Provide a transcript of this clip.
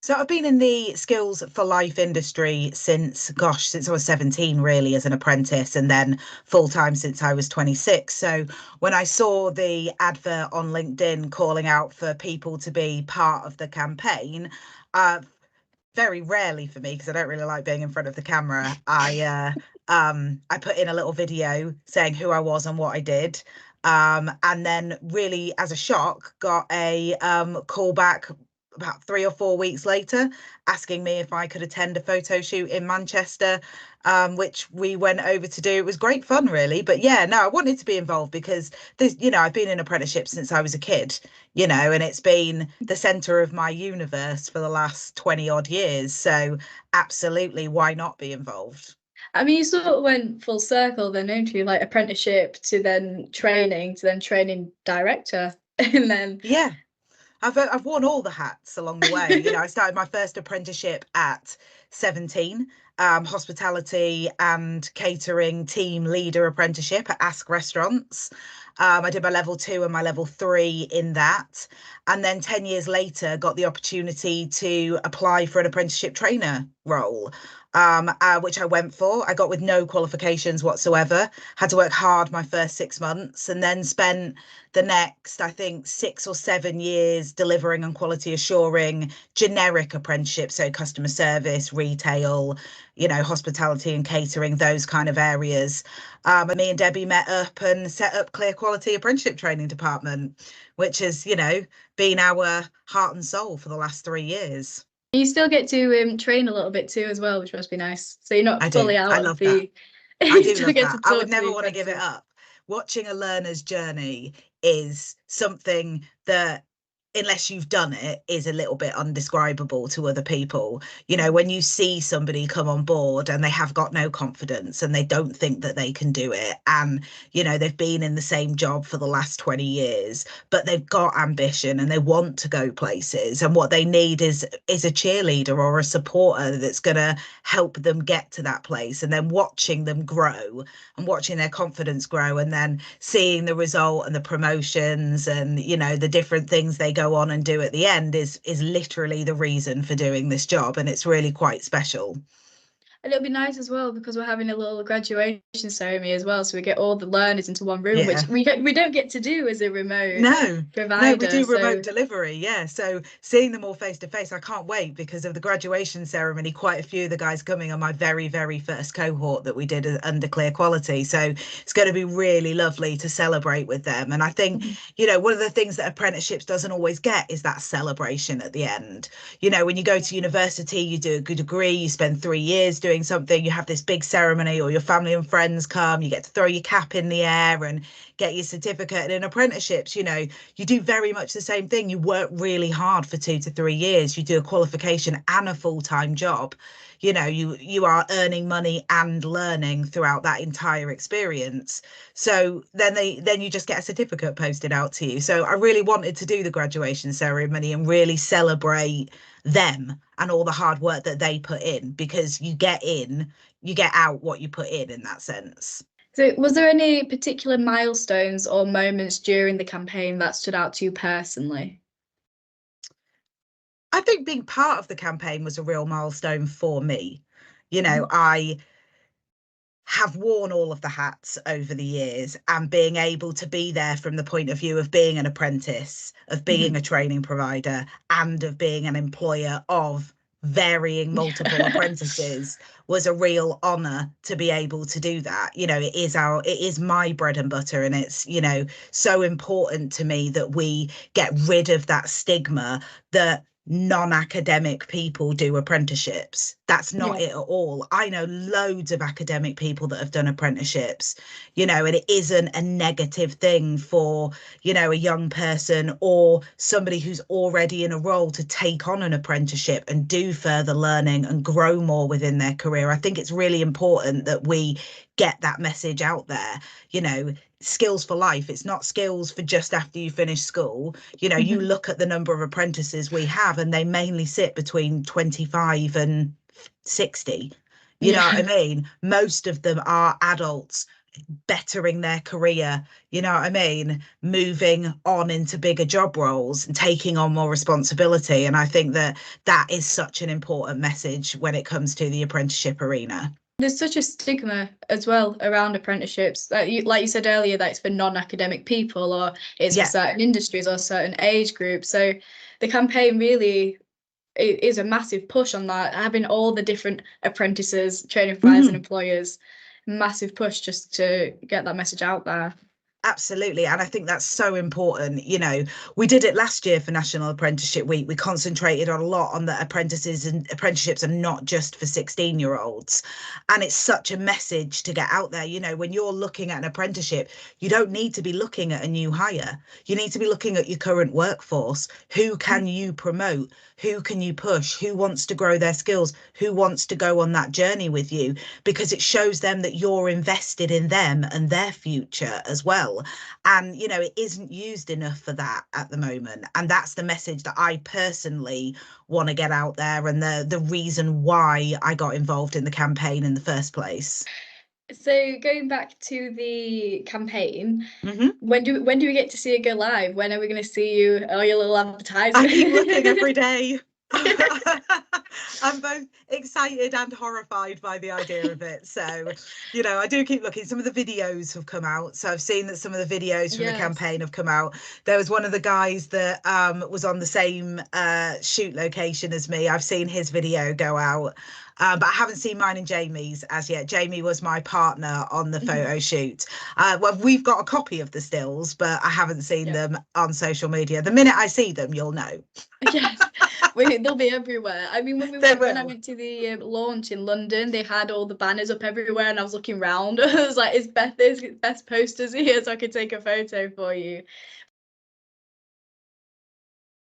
So I've been in the skills for life industry since I was 17, really, as an apprentice, and then full time since I was 26. So when I saw the advert on LinkedIn calling out for people to be part of the campaign, uh, very rarely for me, because I don't really like being in front of the camera, I put in a little video saying who I was and what I did. And then really as a shock got a call back about 3 or 4 weeks later asking me if I could attend a photo shoot in Manchester, which we went over to do. It was great fun, really. But yeah, no, I wanted to be involved because I've been in apprenticeship since I was a kid, and it's been the center of my universe for the last 20 odd years. So absolutely, why not be involved? I mean, you sort of went full circle then, don't you? Like apprenticeship to then training director, and then Yeah. I've worn all the hats along the way. I started my first apprenticeship at 17, hospitality and catering team leader apprenticeship at Ask Restaurants. I did my level two and my level three in that. And then 10 years later, got the opportunity to apply for an apprenticeship trainer role, which I went for. I got with no qualifications whatsoever, had to work hard my first 6 months, and then spent the next, I think, 6 or 7 years delivering and quality assuring generic apprenticeship. So customer service, retail, hospitality and catering, those kind of areas. And me and Debbie met up and set up Clear Quality Apprenticeship Training Department, which has, been our heart and soul for the last 3 years. you still get to train a little bit too as well, which must be nice. So you're I not do. fully I out of love that. the. I You do still love get to that. I would talk to never the want to give it apprentices. up. Watching a learner's journey is something that, unless you've done it, is a little bit undescribable to other people. When you see somebody come on board and they have got no confidence and they don't think that they can do it, and they've been in the same job for the last 20 years, but they've got ambition and they want to go places, and what they need is a cheerleader or a supporter that's going to help them get to that place, and then watching them grow and watching their confidence grow, and then seeing the result and the promotions and the different things they go on and do at the end is literally the reason for doing this job, and it's really quite special. And it'll be nice as well because we're having a little graduation ceremony as well, so we get all the learners into one room, which Yeah. we don't get to do as a remote No, no, we provider. do remote So delivery. Yeah. So seeing them all face to face, I can't wait, because of the graduation ceremony. Quite a few of the guys coming are my very, very first cohort that we did under Clear Quality. So it's going to be really lovely to celebrate with them. And I think, one of the things that apprenticeships doesn't always get is that celebration at the end. When you go to university, you do a good degree, you spend 3 years doing something, you have this big ceremony, or your family and friends come, you get to throw your cap in the air and get your certificate. And in apprenticeships, you do very much the same thing. You work really hard for 2 to 3 years. You do a qualification and a full-time job. You are earning money and learning throughout that entire experience. So then you just get a certificate posted out to you. So I really wanted to do the graduation ceremony and really celebrate them and all the hard work that they put in, because you get out what you put in that sense. So, was there any particular milestones or moments during the campaign that stood out to you personally? I think being part of the campaign was a real milestone for me. Mhm. I have worn all of the hats over the years, and being able to be there from the point of view of being an apprentice, of being a Mhm. training provider, and of being an employer of varying multiple apprentices was a real honor to be able to do that. It is my bread and butter, and it's, so important to me that we get rid of that stigma that non-academic people do apprenticeships. That's not Yeah. it at all. I know loads of academic people that have done apprenticeships, and it isn't a negative thing for, a young person or somebody who's already in a role to take on an apprenticeship and do further learning and grow more within their career. I think it's really important that we get that message out there. Skills for life. It's not skills for just after you finish school. You Mhm. look at the number of apprentices we have, and they mainly sit between 25 and 60. You know what I Yeah. mean? Most of them are adults bettering their career, you know what I mean, moving on into bigger job roles and taking on more responsibility. And I think that that is such an important message when it comes to the apprenticeship arena. There's such a stigma as well around apprenticeships. Like you said earlier, that it's for non-academic people, or it's for Yeah. certain industries or certain age groups. So the campaign really is a massive push on that, having all the different apprentices, training providers and employers, massive push just to get that message out there. Absolutely. And I think that's so important. You know, we did it last year for National Apprenticeship Week. We concentrated a lot on the apprentices, and apprenticeships are not just for 16-year-olds. And it's such a message to get out there. You know, when you're looking at an apprenticeship, you don't need to be looking at a new hire. You need to be looking at your current workforce. Who can you promote? Who can you push? Who wants to grow their skills? Who wants to go on that journey with you? Because it shows them that you're invested in them and their future as well. And, you know, it isn't used enough for that at the moment. And that's the message that I personally want to get out there, and the reason why I got involved in the campaign in the first place. So going back to the campaign, Mm-hmm. when do we get to see it go live? When are we going to see you? Oh, your little I advertisement. keep looking every day. I'm both excited and horrified by the idea of it. So, you know, I do keep looking. Some of the videos have come out. So I've seen that some of the videos from the campaign have come out. There was one of the guys that was on the same shoot location as me. I've seen his video go out. But I haven't seen mine and Jamie's as yet. Jamie was my partner on the photo shoot. Well, we've got a copy of the stills, but I haven't seen them on social media. The minute I see them, you'll know. Yes, they'll be everywhere. I mean, when I went to the launch in London, they had all the banners up everywhere, and I was looking round. I was like, "Is Beth's posters here so I could take a photo for you?"